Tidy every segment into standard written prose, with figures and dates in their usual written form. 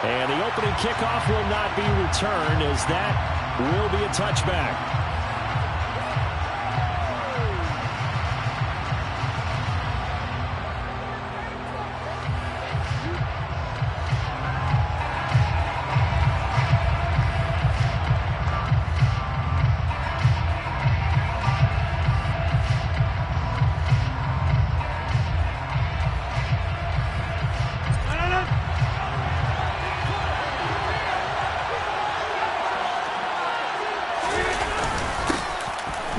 And the opening kickoff will not be returned, as that will be a touchback.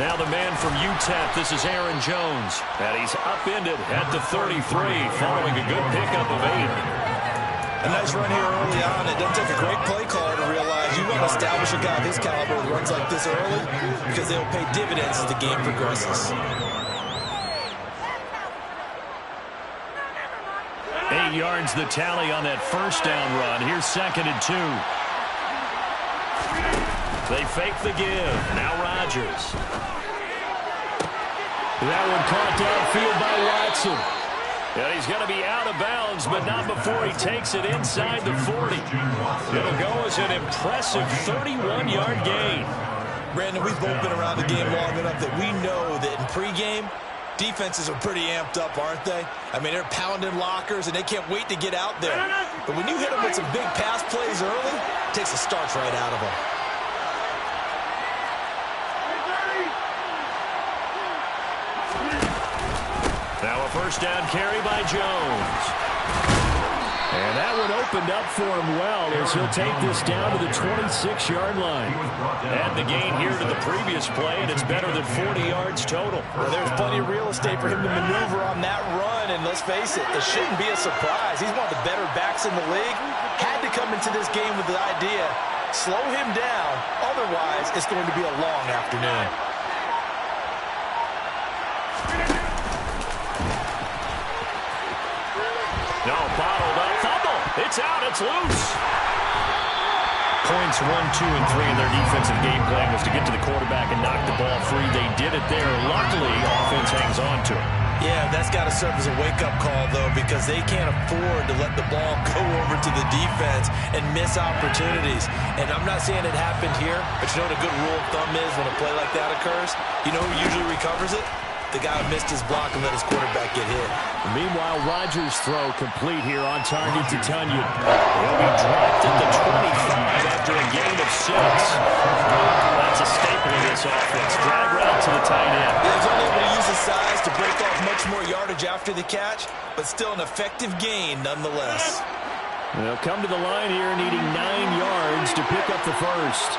Now the man from UTEP, this is Aaron Jones. And he's upended at the 33 following a good pickup of 8. A nice run here early on. It doesn't take a great play caller to realize you want to establish a guy of his caliber with runs like this early because they'll pay dividends as the game progresses. 8 yards the tally on that first down run. Here's 2nd and 2. They fake the give. Now Rodgers. That one caught downfield by Watson. And he's going to be out of bounds, but not before he takes it inside the 40. It'll go as an impressive 31-yard gain. Brandon, we've both been around the game long enough that we know that in pregame, defenses are pretty amped up, aren't they? I mean, they're pounding lockers, and they can't wait to get out there. But when you hit them with some big pass plays early, it takes the starch right out of them. Now a first down carry by Jones. And that one opened up for him well as he'll take this down to the 26-yard line. Add the gain here to the previous play, and it's better than 40 yards total. Well, there's plenty of real estate for him to maneuver on that run, and let's face it, it shouldn't be a surprise. He's one of the better backs in the league. Had to come into this game with the idea, slow him down, otherwise it's going to be a long afternoon. No, bottled up. Fumble. It's out. It's loose. Points 1, 2, and 3 in their defensive game plan was to get to the quarterback and knock the ball free. They did it there. Luckily, offense hangs on to it. Yeah, that's got to serve as a wake-up call, though, because they can't afford to let the ball go over to the defense and miss opportunities. And I'm not saying it happened here, but you know what a good rule of thumb is when a play like that occurs? You know who usually recovers it? The guy who missed his block and let his quarterback get hit. Meanwhile, Rodgers' throw complete here on target to Tunyon. He'll be dropped at the 25 after a gain of 6. That's a staple of this offense. Drag route to the tight end. He's only able to use his size to break off much more yardage after the catch, but still an effective gain nonetheless. They'll come to the line here needing 9 yards to pick up the first.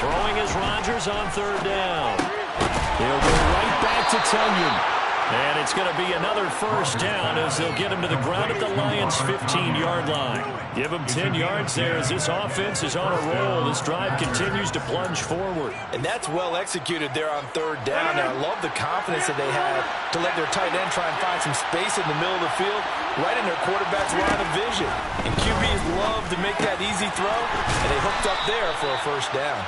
Throwing is Rodgers on 3rd down. He'll go right back to Tunyon. And it's going to be another first down as they'll get him to the ground at the Lions' 15-yard line. Give him 10 yards there as this offense is on a roll. This drive continues to plunge forward. And that's well executed there on 3rd down. And I love the confidence that they had to let their tight end try and find some space in the middle of the field, right in their quarterback's line of vision. And QBs love to make that easy throw, and they hooked up there for a first down.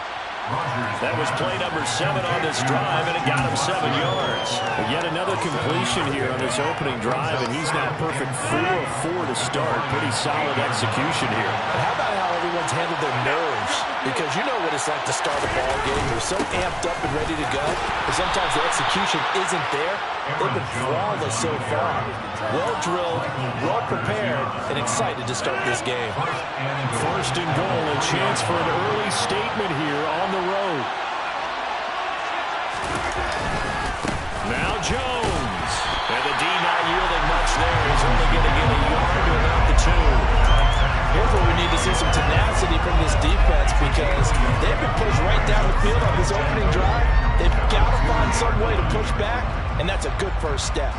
That was play number 7 on this drive, and it got him 7 yards. But yet another completion here on this opening drive, and he's now perfect 4 of 4 to start. Pretty solid execution here. And how about how everyone's handled their nerves? Because you know what it's like to start a ball game. They're so amped up and ready to go, but sometimes the execution isn't there. They've been flawless so far. Well drilled, well prepared, and excited to start this game. First and goal, a chance for an early statement here on the road. Now Jones. And the D not yielding much there. He's only going to get a yard to about the 2. Here's where we need to see some tenacity from this defense because they've been pushed right down the field on this opening drive. They've got to find some way to push back, and that's a good first step.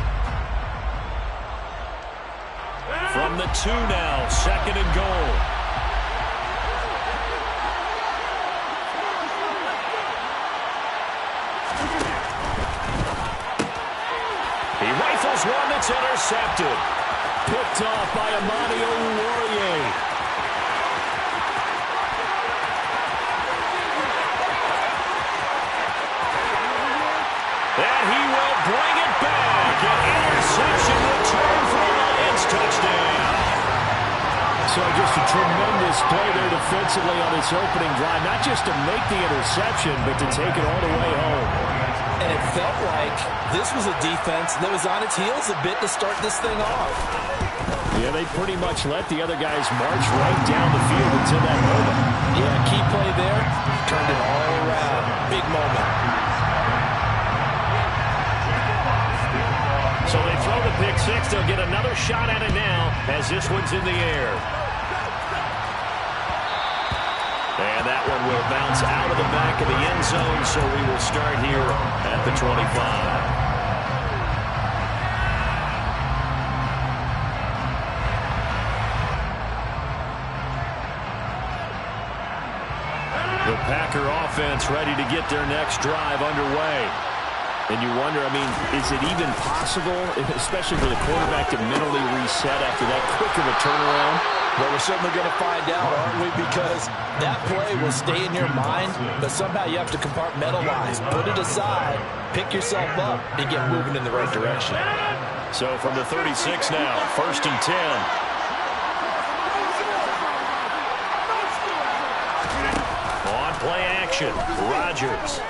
From the 2 now, 2nd and goal. He rifles one that's intercepted. Picked off by Amani Oruwariye. So just a tremendous play there defensively on its opening drive. Not just to make the interception, but to take it all the way home. And it felt like this was a defense that was on its heels a bit to start this thing off. Yeah, they pretty much let the other guys march right down the field until that moment. Yeah, key play there. Turned it all around. Big moment. So they throw the pick six. They'll get another shot at it now as this one's in the air. And that one will bounce out of the back of the end zone, so we will start here at the 25. The Packer offense ready to get their next drive underway. And you wonder, I mean, is it even possible, especially for the quarterback, to mentally reset after that quick of a turnaround? Well, we're certainly going to find out, aren't we? Because that play will stay in your mind, but somehow you have to compartmentalize. Put it aside, pick yourself up, and get moving in the right direction. So from the 36 now, 1st and 10. Play action. Rodgers.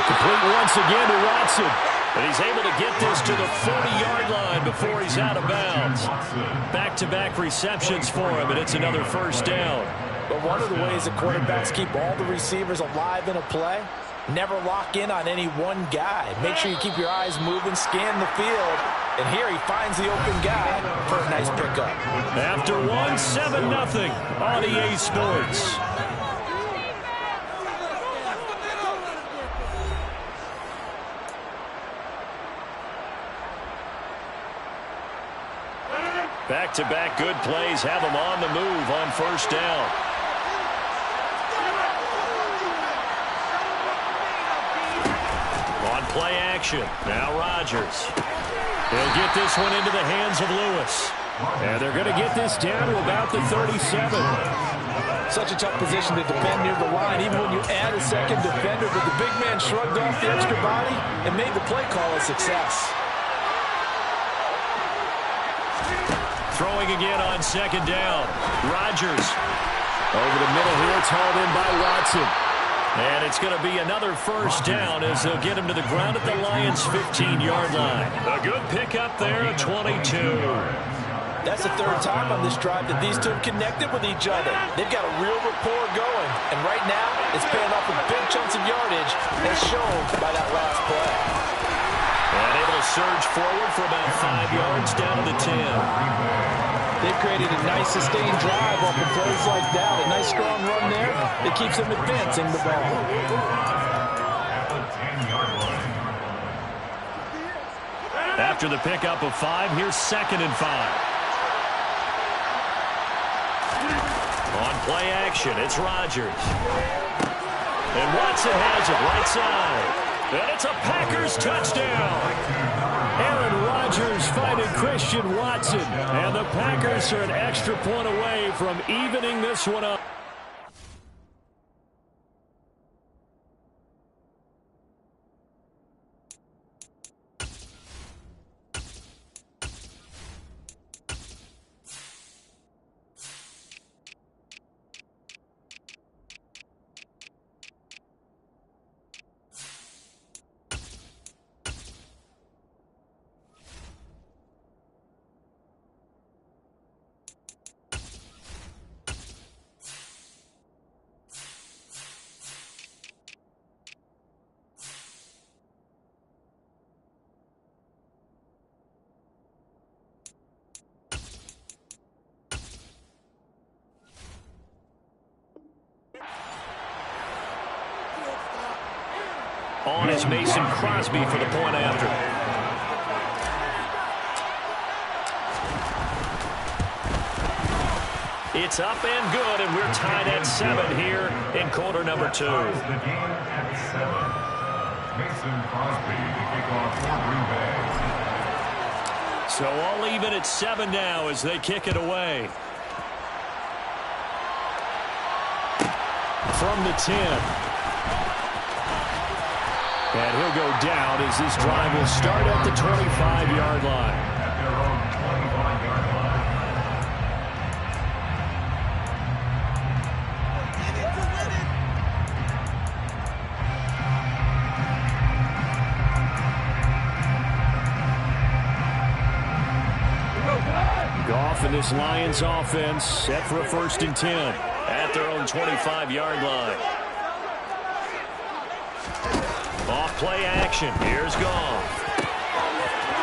Complete once again to Watson. And he's able to get this to the 40-yard line before he's out of bounds. Back-to-back receptions for him, and it's another first down. But one of the ways that quarterbacks keep all the receivers alive in a play, never lock in on any one guy. Make sure you keep your eyes moving, scan the field. And here he finds the open guy for a nice pickup. After one, 7-0 on EA Sports. Back-to-back good plays have him on the move on first down. On play action, now Rodgers. They'll get this one into the hands of Lewis. And they're going to get this down to about the 37. Such a tough position to defend near the line, even when you add a second defender, but the big man shrugged off the extra body and made the play call a success. Throwing again on 2nd down. Rodgers. Over the middle here, it's hauled in by Watson. And it's going to be another first down as they'll get him to the ground at the Lions' 15-yard line. A good pickup there, a 22. That's the 3rd time on this drive that these two have connected with each other. They've got a real rapport going. And right now, it's paying off with big chunks of yardage as shown by that last play. And able to surge forward for about 5 yards down to the 10. They've created a nice sustained drive off of plays like that. A nice strong run there that keeps them advancing the ball. After the pickup of 5, here's 2nd and 5. On play action, it's Rodgers. And Watson has it right side. And it's a Packers touchdown. Aaron Rodgers finding Christian Watson. And the Packers are an extra point away from evening this one up. On is Mason Crosby for the point after. It's up and good, and we're tied at 7 here in quarter number 2. So all even at 7 now as they kick it away. From the 10. And he'll go down as this drive will start at the 25-yard line. this Lions offense set for a 1st and 10. At their own 25-yard line. Off play action. Here's Goff.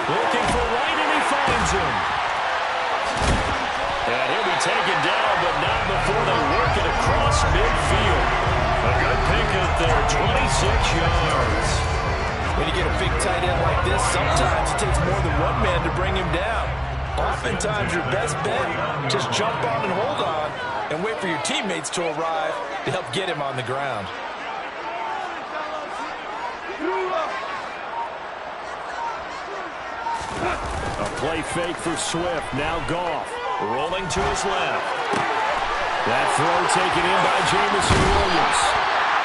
Looking for Wright, and he finds him. And he'll be taken down, but not before they work it across midfield. A good pick at there, 26 yards. When you get a big tight end like this, sometimes it takes more than one man to bring him down. Oftentimes, your best bet, just jump on and hold on and wait for your teammates to arrive to help get him on the ground. A play fake for Swift. Now Goff. Rolling to his left. That throw taken in by Jamison Williams.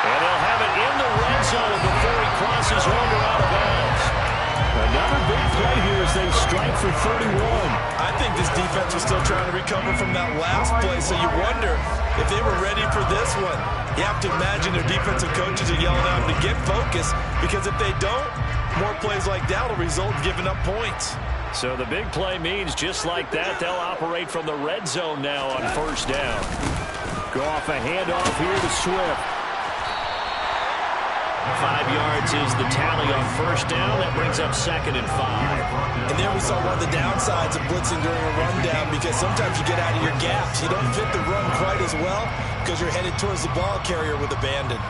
And he'll have it in the red zone before he crosses over out of bounds. Another big play here as they strike for 31. I think this defense was still trying to recover from that last play, so you wonder if they were ready for this one. You have to imagine their defensive coaches are yelling at them to get focused, because if they don't, more plays like that will result in giving up points. So the big play means just like that, they'll operate from the red zone now on 1st down. Goff a handoff here to Swift. 5 yards is the tally on 1st down. That brings up 2nd and 5. And there we saw one of the downsides of blitzing during a rundown, because sometimes you get out of your gaps. You don't fit the run quite as well because you're headed towards the ball carrier with abandon.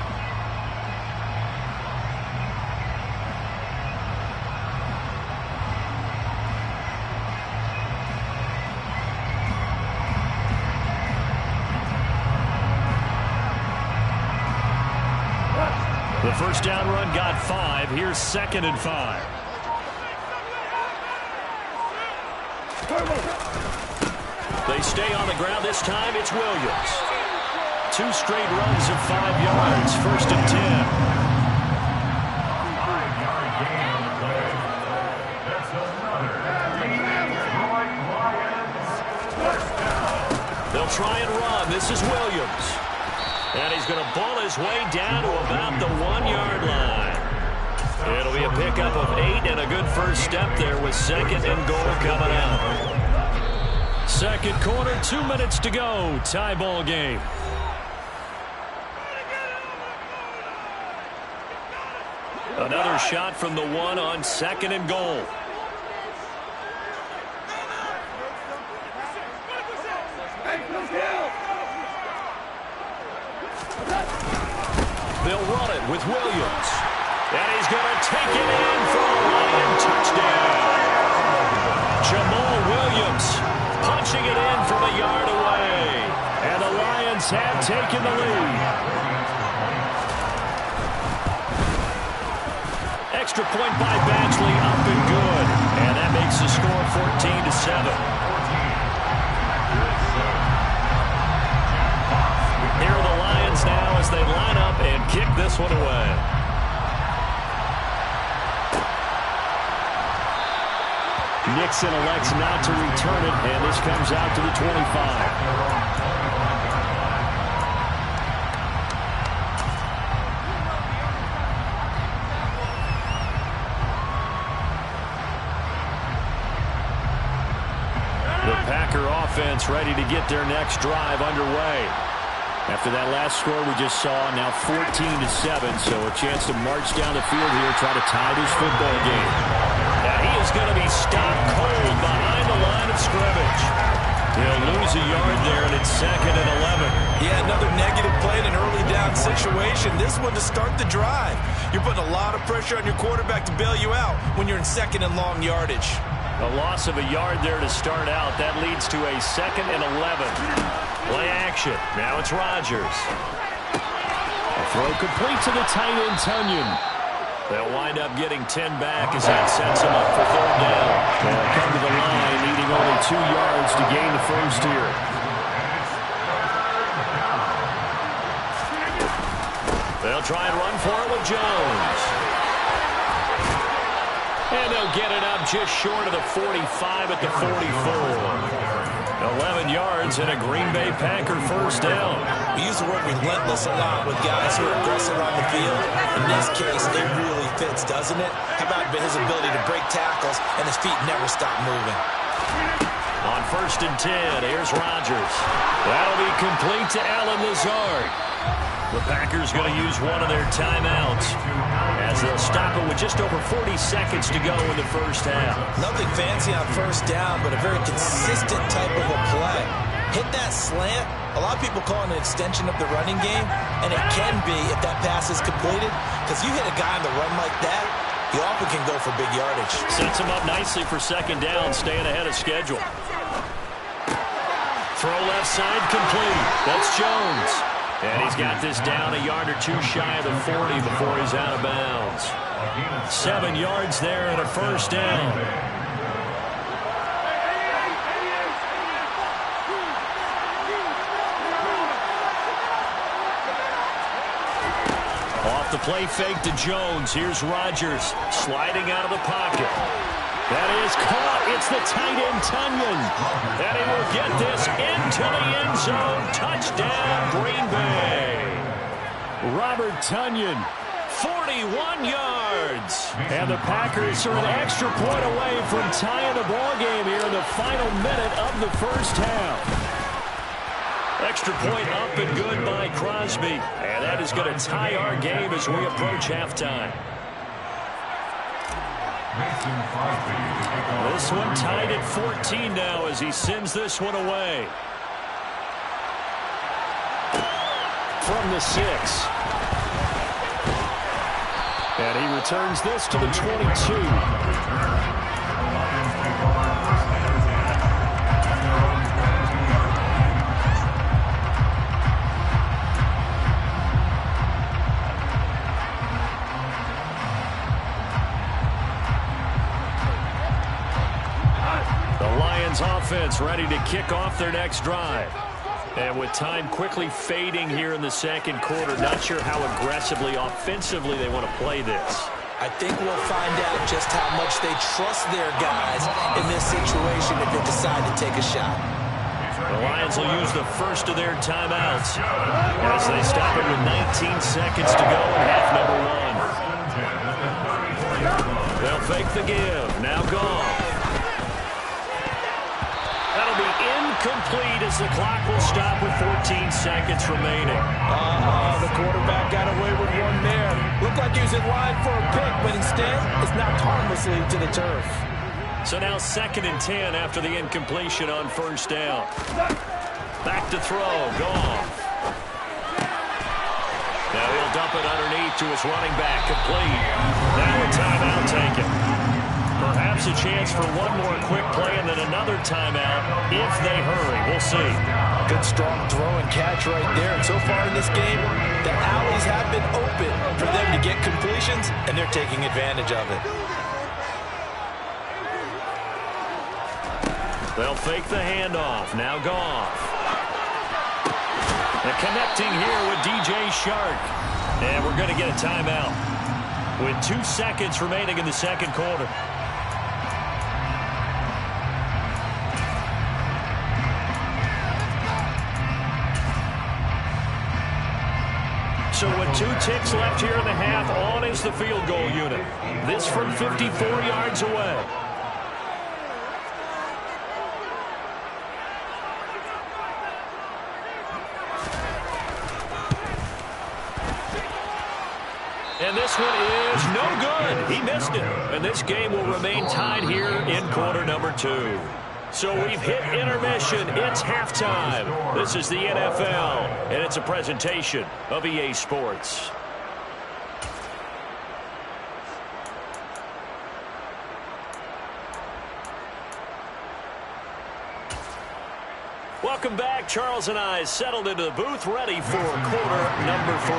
The 1st down run got 5. Here's 2nd and 5. They stay on the ground. This time it's Williams. 2 straight runs of 5 yards. 1st and 10. They'll try and run. This is Williams. And he's going to ball his way down to about the 1-yard line. It'll be a pickup of 8 and a good first step there with 2nd and goal coming out. 2nd quarter, 2 minutes to go. Tie ball game. Another shot from the 1 on 2nd and goal. They'll run it with Williams. And he's going to take it in for a Lion touchdown. Jamal Williams punching it in from a yard away. And the Lions have taken the lead. Extra point by Batchley, up and good. And that makes the score 14-7. Here are the Lions now as they line up and kick this one away. Nixon elects not to return it, and this comes out to the 25. The Packer offense ready to get their next drive underway. After that last score we just saw, now 14-7, so a chance to march down the field here, try to tie this football game. Now he is going to be stopped cold behind the line of scrimmage. He'll lose a yard there, and it's 2nd and 11. Yeah, another negative play in an early down situation. This one to start the drive. You're putting a lot of pressure on your quarterback to bail you out when you're in 2nd and long yardage. A loss of a yard there to start out. That leads to a 2nd and 11. Play action. Now it's Rodgers. A throw complete to the tight end, Tunyon. They'll wind up getting 10 back as that sets them up for 3rd down. They'll come to the line, needing only 2 yards to gain the first here. They'll try and run for it with Jones. And they'll get it up just short of the 45 at the 44. 11 yards and a Green Bay Packer 1st down. We use the word relentless a lot with guys who are aggressive on the field. In this case, it really fits, doesn't it? How about his ability to break tackles and his feet never stop moving? On 1st and 10, here's Rodgers. That'll be complete to Allen Lazard. The Packers going to use one of their timeouts as they'll stop it with just over 40 seconds to go in the first half. Nothing fancy on first down, but a very consistent type of a play. Hit that slant. A lot of people call it an extension of the running game, and it can be if that pass is completed, because you hit a guy on the run like that, he often can go for big yardage. Sets him up nicely for second down, staying ahead of schedule. Throw left side complete. That's Jones. And he's got this down a yard or two shy of the 40 before he's out of bounds. 7 yards there and a first down. Off the play fake to Jones. Here's Rodgers sliding out of the pocket. That is caught. It's the tight end, Tonyan. And he will get this into the end zone. Touchdown, Green Bay. Robert Tonyan, 41 yards. And the Packers are an extra point away from tying the ball game here in the final minute of the first half. Extra point up and good by Crosby. And that is going to tie our game as we approach halftime. This one tied at 14 now as he sends this one away. From the 6. And he returns this to the 22. Offense ready to kick off their next drive. And with time quickly fading here in the second quarter, not sure how aggressively, offensively they want to play this. I think we'll find out just how much they trust their guys in this situation if they decide to take a shot. The Lions will use the first of their timeouts as they stop it with 19 seconds to go in half number 1. They'll fake the give. Now gone. That'll be incomplete as the clock will stop with 14 seconds remaining. The quarterback got away with one there. Looked like he was in line for a pick, but instead it's knocked harmlessly to the turf. So now 2nd and 10 after the incompletion on first down. Back to throw. Goff. Now he'll dump it underneath to his running back. Complete. Now a timeout taken. Perhaps a chance for one more quick play and then another timeout if they hurry. We'll see. Good strong throw and catch right there. And so far in this game, the alleys have been open for them to get completions, and they're taking advantage of it. They'll fake the handoff. Now Goff. And connecting here with DJ Shark. And we're going to get a timeout with 2 seconds remaining in the second quarter. So with 2 ticks left here in the half, on is the field goal unit. This from 54 yards away. And this one is no good. He missed it. And this game will remain tied here in quarter number 2. So we've hit intermission. It's halftime. This is the NFL, and it's a presentation of EA Sports. Welcome back. Charles and I settled into the booth, ready for quarter number 3.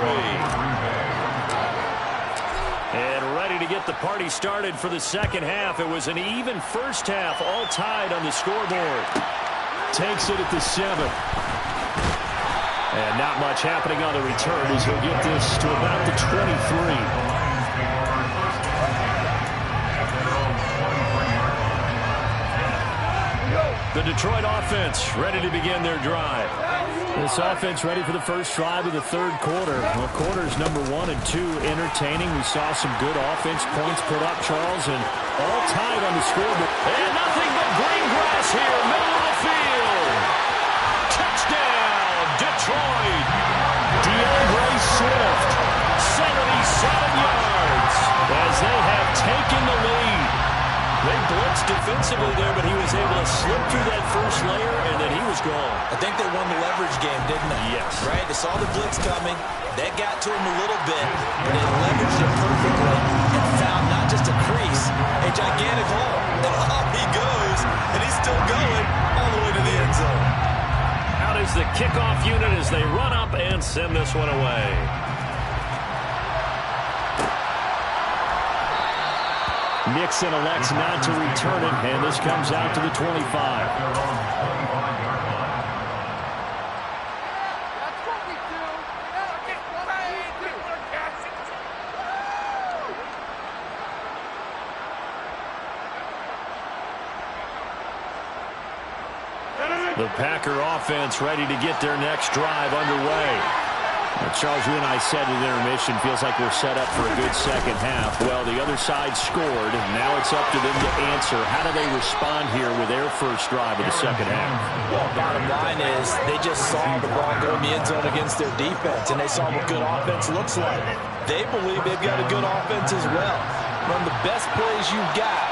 And ready to get the party started for the second half. It was an even first half, all tied on the scoreboard. Takes it at the 7. And not much happening on the return as he'll get this to about the 23. The Detroit offense ready to begin their drive. This offense ready for the first drive of the third quarter. Well, quarters number 1 and 2 entertaining. We saw some good offense points put up, Charles, and all tied on the scoreboard. And nothing but green grass pass here, middle of the field. Touchdown, Detroit. DeAndre Swift, 77 yards as they have taken the lead. They blitzed defensively there, but he was able to slip through that first layer, and then he was gone. I think they won the leverage game, didn't they? Yes. Right? They saw the blitz coming. That got to him a little bit, but they leveraged it perfectly and found not just a crease, a gigantic hole. And off he goes, and he's still going all the way to the end zone. Out is the kickoff unit as they run up and send this one away. Nixon elects not to return it, and this comes out to the 25. The Packer offense ready to get their next drive underway. Charles, you and I said at intermission, feels like we're set up for a good second half. Well, the other side scored. Now it's up to them to answer. How do they respond here with their first drive of the second half? Well, bottom line is they just saw the ball go in the end zone against their defense, and they saw what good offense looks like. They believe they've got a good offense as well. Run the best plays you've got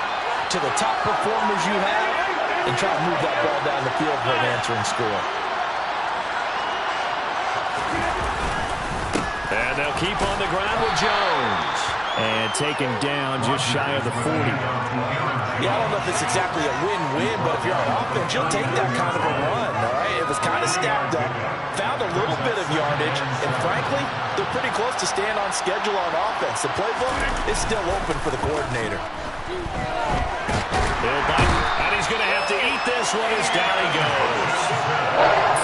to the top performers you have and try to move that ball down the field for an answering score. And they'll keep on the ground with Jones. And taken down just shy of the 40. Yeah, I don't know if it's exactly a win-win, but if you're on offense, you'll take that kind of a run, all right? It was kind of stacked up, found a little bit of yardage, and frankly, they're pretty close to staying on schedule on offense. The playbook is still open for the coordinator. And he's going to have to eat this one as down he goes.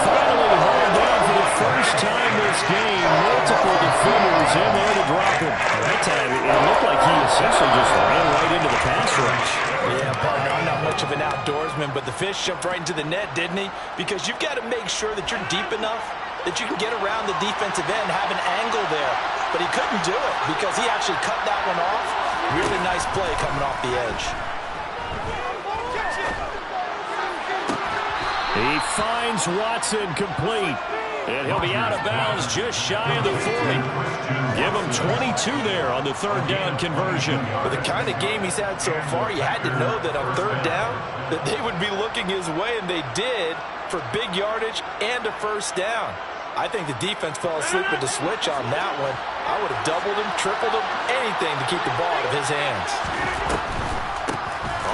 Finally hauled down for the first time this game. Multiple defenders in there to drop him. That time, it looked like he essentially just ran right into the pass rush. Yeah, partner, I'm not much of an outdoorsman, but the fish jumped right into the net, didn't he? Because you've got to make sure that you're deep enough that you can get around the defensive end, have an angle there. But he couldn't do it because he actually cut that one off. Really nice play coming off the edge. He finds Watson complete. And he'll be out of bounds just shy of the 40. Give him 22 there on the third down conversion. With the kind of game he's had so far, you had to know that on third down that they would be looking his way, and they did for big yardage and a first down. I think the defense fell asleep with the switch on that one. I would have doubled him, tripled him, anything to keep the ball out of his hands.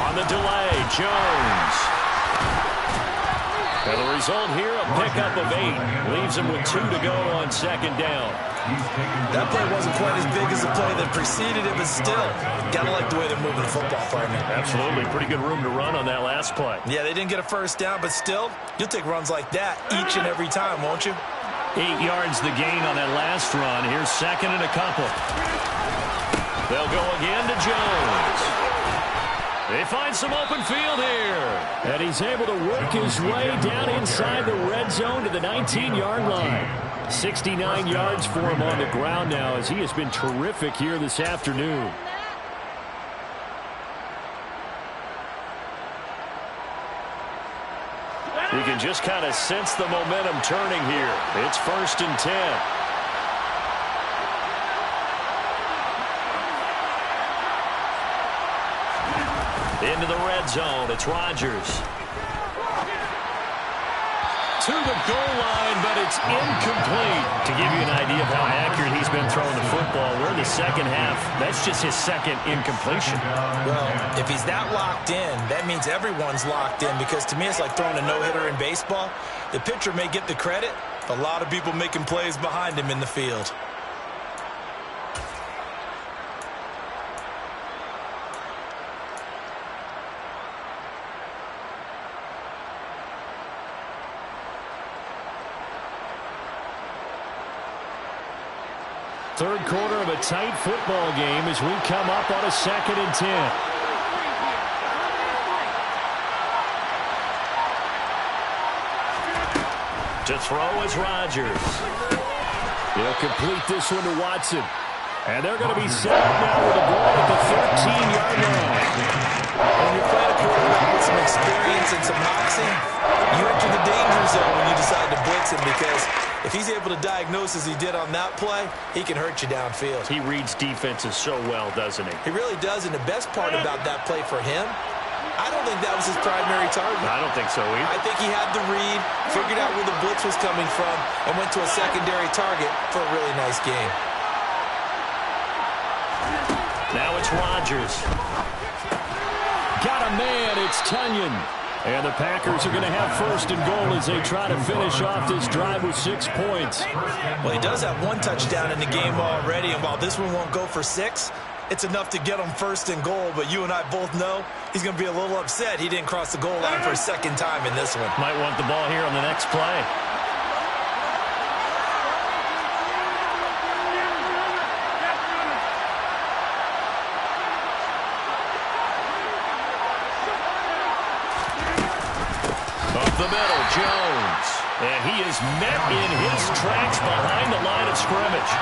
On the delay, Jones. And the result here, a pickup of 8. Leaves him with 2 to go on second down. That play wasn't quite as big as the play that preceded it, but still, gotta like the way they're moving the football, partner. Absolutely. Pretty good room to run on that last play. Yeah, they didn't get a first down, but still, you'll take runs like that each and every time, won't you? 8 yards the gain on that last run. Here's second and a couple. They'll go again to Jones. They find some open field here. And he's able to work his way down inside the red zone to the 19-yard line. 69 yards for him on the ground now as he has been terrific here this afternoon. You can just kind of sense the momentum turning here. It's 1st and 10. Into the red zone. It's Rodgers. To the goal line, but it's incomplete. To give you an idea of how accurate he's been throwing the football, we're in the second half. That's just his second incompletion. Well, if he's that locked in, that means everyone's locked in, because to me it's like throwing a no-hitter in baseball. The pitcher may get the credit, a lot of people making plays behind him in the field. Third quarter of a tight football game as we come up on a 2nd and 10. To throw is Rodgers. He'll complete this one to Watson. And they're going to be set up now with the ball at the 13-yard line. When you're playing a quarterback with some experience and some moxie, you enter the danger zone when you decide to blitz him, because if he's able to diagnose as he did on that play, he can hurt you downfield. He reads defenses so well, doesn't he? He really does, and the best part about that play for him, I don't think that was his primary target. I don't think so either. I think he had the read, figured out where the blitz was coming from, and went to a secondary target for a really nice game. Now it's Rodgers. Got a man, it's Tunyon. And the Packers are going to have first and goal as they try to finish off this drive with 6 points. Well, he does have one touchdown in the game already, and while this one won't go for 6, it's enough to get him first and goal. But you and I both know he's going to be a little upset he didn't cross the goal line for a second time in this one. Might want the ball here on the next play. The middle, Jones. And he is met in his tracks behind the line of scrimmage.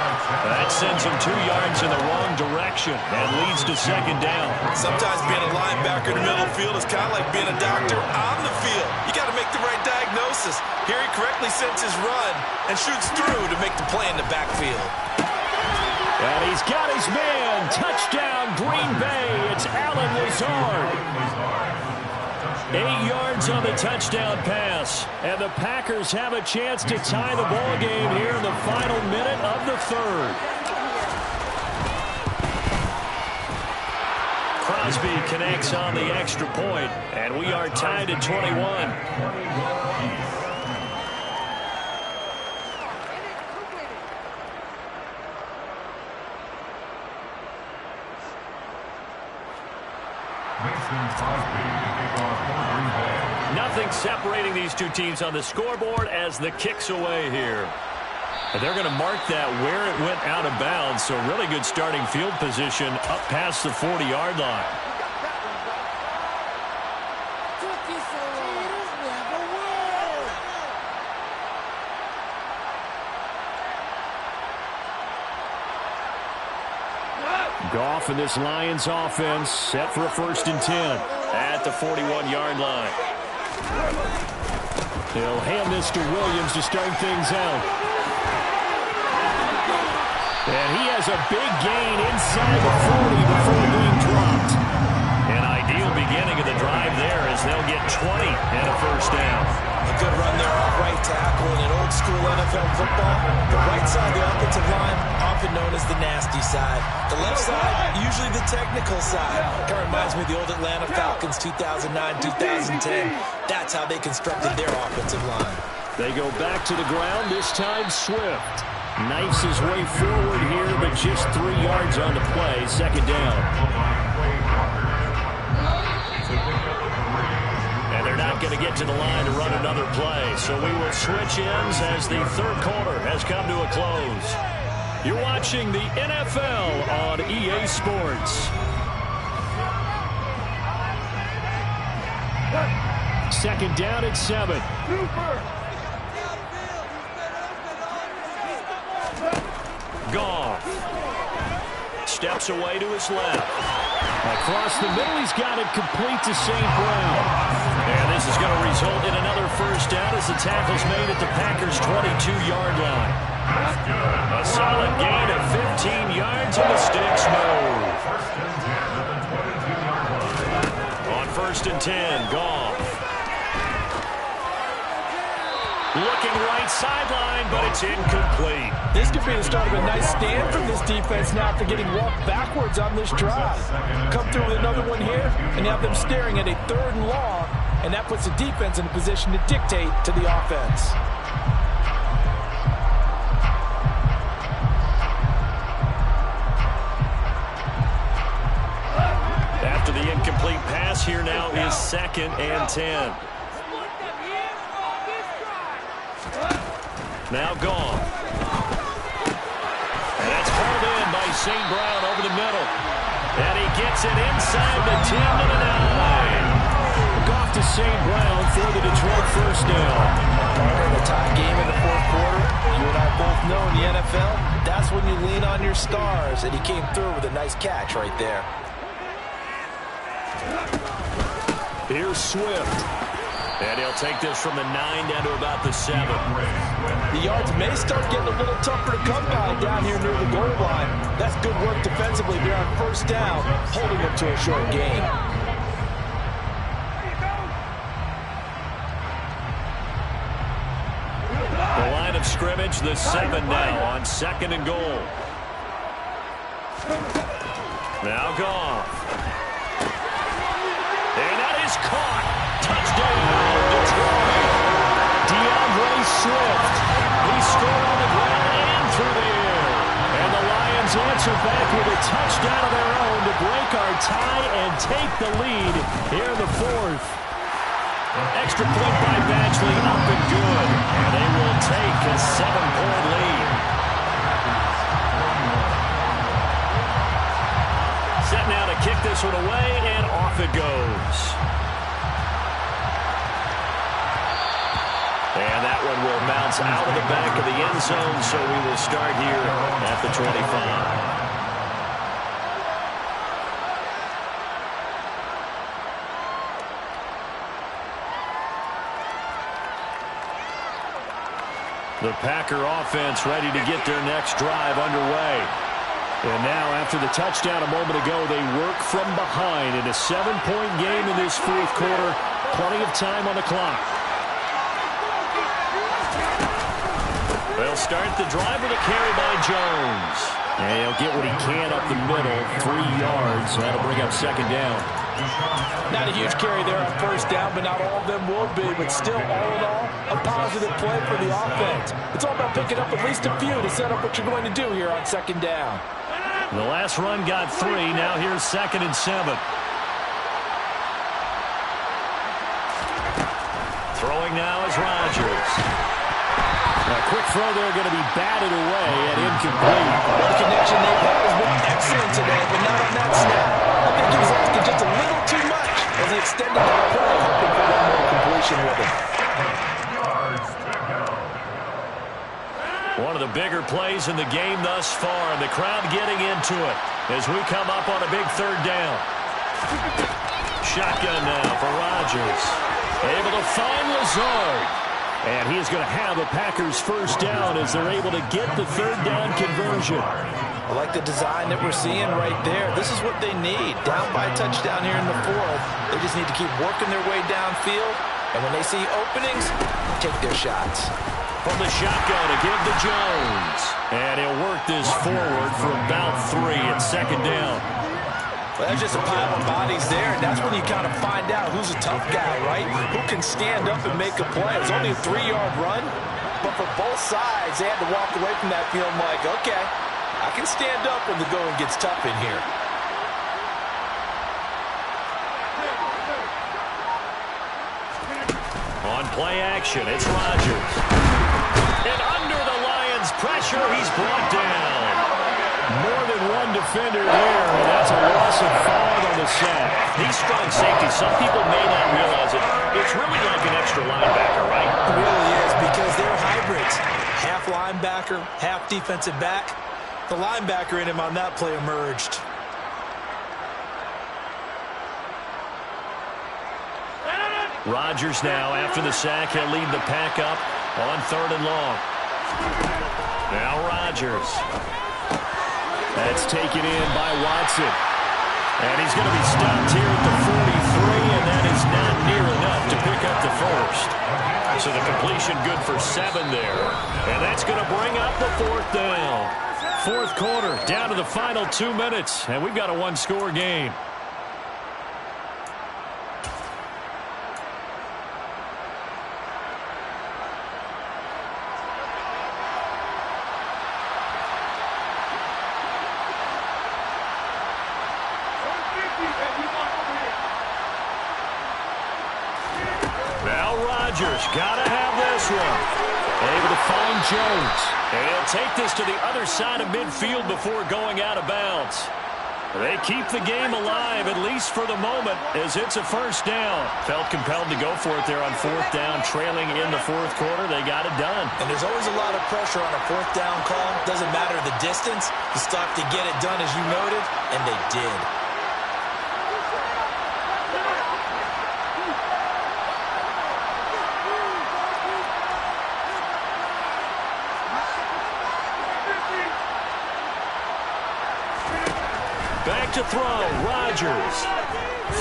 That sends him 2 yards in the wrong direction and leads to second down. Sometimes being a linebacker in the middle of the field is kind of like being a doctor on the field. You got to make the right diagnosis. Here he correctly sends his run and shoots through to make the play in the backfield. And he's got his man. Touchdown, Green Bay. It's Allen Lazard. 8 yards on the touchdown pass. And the Packers have a chance to tie the ball game here in the final minute of the third. Crosby connects on the extra point, and we are tied at 21. Nothing separating these two teams on the scoreboard as the kick's away here. And they're going to mark that where it went out of bounds, so really good starting field position up past the 40-yard line. Goff and this Lions offense set for a 1st and 10 at the 41-yard line. He'll hand this to Williams to start things out. And he has a big gain inside the 40 before being dropped. An ideal beginning of the drive there as they'll get 20 and a 1st down. A good run there off right tackle in an old-school NFL football. The right side of the offensive line, often known as the nasty side. The left side, usually the technical side. Kind of reminds me of the old Atlanta Falcons 2009-2010. That's how they constructed their offensive line. They go back to the ground, this time Swift. Knifes his way forward here, but just 3 yards on the play, 2nd down. And they're not going to get to the line to run another play, so we will switch ends as the third quarter has come to a close. You're watching the NFL on EA Sports. 2nd down at 7. Goff steps away to his left. Across the middle, he's got it complete to St. Brown. And this is going to result in another 1st down as the tackle's made at the Packers' 22-yard line. A solid gain of 15 yards and the sticks move. On 1st and 10, Goff. Looking right sideline, but it's incomplete. This could be the start of a nice stand from this defense now after getting walked backwards on this drive. Come through with another one here, and you have them staring at a 3rd and long, and that puts the defense in a position to dictate to the offense. After the incomplete pass, here now is 2nd and 10. Now Goff. And that's pulled in by St. Brown over the middle. And he gets it inside the 10 to the 9. Goff to St. Brown for the Detroit 1st down. In a tie game in the 4th quarter, you and I both know in the NFL, that's when you lean on your stars. And he came through with a nice catch right there. Here's Swift. And he'll take this from the 9 down to about the 7. The yards may start getting a little tougher to come by down here near the goal line. That's good work defensively there on first down, holding them to a short gain. The line of scrimmage, the 7 now on 2nd and goal. Now Goff. And that is caught. Touchdown, Detroit. DeAndre Swift. He scored on the ground and through the air. And the Lions answer back with a touchdown of their own to break our tie and take the lead here in the 4th. Extra point by Badgley, up and good. And they will take a 7-point lead. Set now to kick this one away, and off it goes. And that one will bounce out of the back of the end zone, so we will start here at the 25. The Packer offense ready to get their next drive underway. And now, after the touchdown a moment ago, they work from behind in a 7-point game in this 4th quarter. Plenty of time on the clock. They'll start the drive with a carry by Jones. And he'll get what he can up the middle, 3 yards. That'll bring up 2nd down. Not a huge carry there on first down, but not all of them will be. But still, all in all, a positive play for the offense. It's all about picking up at least a few to set up what you're going to do here on 2nd down. The last run got 3. Now here's 2nd and 7. Throwing now is Rodgers. A quick throw there going to be batted away and incomplete. The connection they had has been excellent today, but not on that snap. I think he was asking just a little too much as he extended that play, hoping for one more completion with it. One of the bigger plays in the game thus far, and the crowd getting into it as we come up on a big 3rd down. Shotgun now for Rodgers. Able to find Lazard. And he is going to have a Packers first down as they're able to get the 3rd down conversion. I like the design that we're seeing right there. This is what they need. Down by a touchdown here in the 4th. They just need to keep working their way downfield. And when they see openings, take their shots. From the shotgun to give to Jones. And he'll work this forward for about 3 at 2nd down. Well, that's just a pile of bodies there, and that's when you kind of find out who's a tough guy, right? Who can stand up and make a play. It's only a 3-yard run, but for both sides, they had to walk away from that feeling like, okay, I can stand up when the going gets tough in here. On play action, it's Rodgers. And under the Lions' pressure, he's brought down. More than one defender there, and that's a loss of 5 on the sack. These strong safeties, some people may not realize it. It's really like an extra linebacker, right? It really is, because they're hybrids. Half linebacker, half defensive back. The linebacker in him on that play emerged. Rodgers now, after the sack, he'll lead the pack up on 3rd and long. Now Rodgers. That's taken in by Watson. And he's going to be stopped here at the 43, and that is not near enough to pick up the first. So the completion good for 7 there. And that's going to bring up the 4th down. 4th quarter, down to the final 2 minutes, and we've got a 1-score game. Gotta have this one. Able to find Jones. And he'll take this to the other side of midfield before going out of bounds. They keep the game alive, at least for the moment, as it's a first down. Felt compelled to go for it there on 4th down, trailing in the 4th quarter. They got it done. And there's always a lot of pressure on a 4th down call. Doesn't matter the distance. You stop to get it done, as you noted, and they did. Back to throw, Rodgers.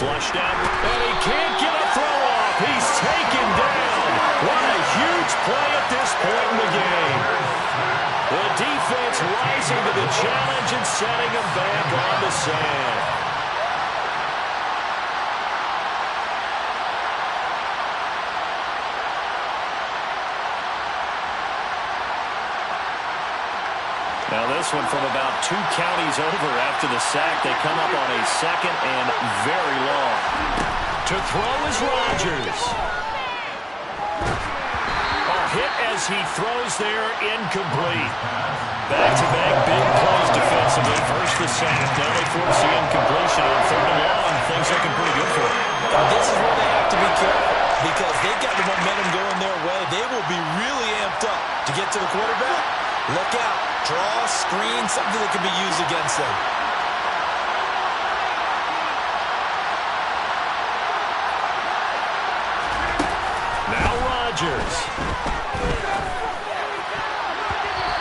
Flushed out, and he can't get a throw off. He's taken down. What a huge play at this point in the game. The defense rising to the challenge and setting him back on the sand. Now this one from about 2 counties over after the sack. They come up on a 2nd and very long. To throw is Rodgers. A hit as he throws there, incomplete. Back-to-back big plays defensively. First the sack, now they force the incompletion on 3rd and long. Things looking pretty good for them. Now this is where they have to be careful because they've got the momentum going their way. They will be really amped up to get to the quarterback. Look out. Draw, screen, something that can be used against them. Now Rodgers.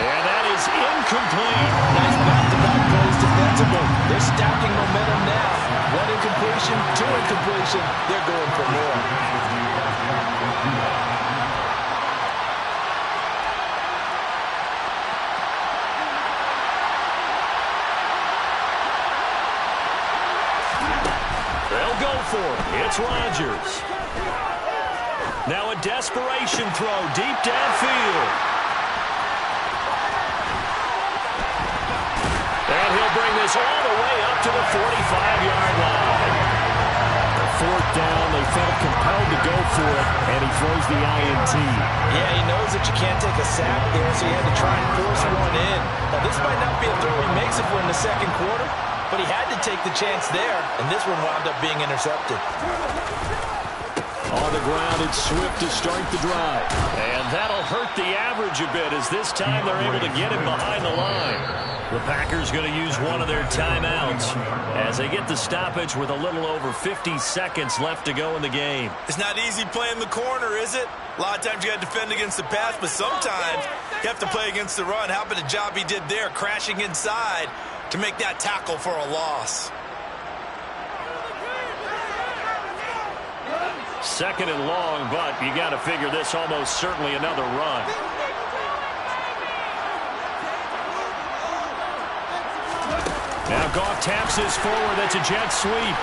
And that is incomplete. Nice back-to-back plays defensively. They're stacking momentum now. 1 incompletion, 2 incompletion. They're going for more. It's Rodgers. Now a desperation throw deep downfield. And he'll bring this all the way up to the 45-yard line. The 4th down, they felt compelled to go for it, and he throws the INT. Yeah, he knows that you can't take a sack there, so he had to try and force one in. Now, this might not be a throw he makes it for in the 2nd quarter, but he had to take the chance there, and this one wound up being intercepted. On the ground, it's Swift to start the drive. And that'll hurt the average a bit as this time they're able to get him behind the line. The Packers going to use one of their timeouts as they get the stoppage with a little over 50 seconds left to go in the game. It's not easy playing the corner, is it? A lot of times you got to defend against the pass, but sometimes you have to play against the run. How about the job he did there, crashing inside to make that tackle for a loss? 2nd and long, but you got to figure this almost certainly another run. Now Goff taps this forward. That's a jet sweep.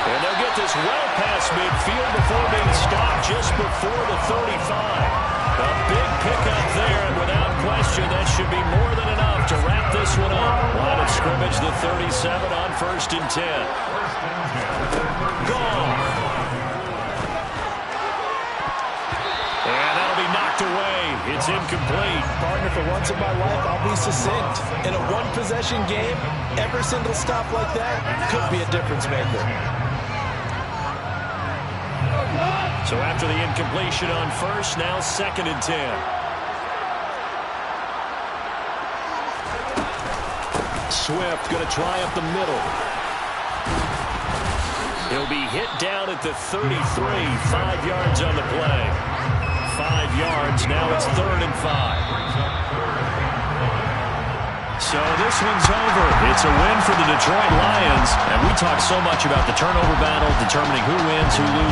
And they'll get this well past midfield before being stopped just before the 35. A big pickup there, and without question, that should be more than enough to wrap this one up. Line of scrimmage, the 37 on 1st and 10. Goff. And that'll be knocked away. It's incomplete. Partner, for once in my life, I'll be succinct. In a 1-possession game, every single stop like that could be a difference maker. So after the incompletion on 1st, now 2nd and 10. Swift going to try up the middle. He'll be hit down at the 33, 5 yards on the play. 5 yards, now it's 3rd and 5. So this one's over. It's a win for the Detroit Lions. And we talk so much about the turnover battle, determining who wins, who loses.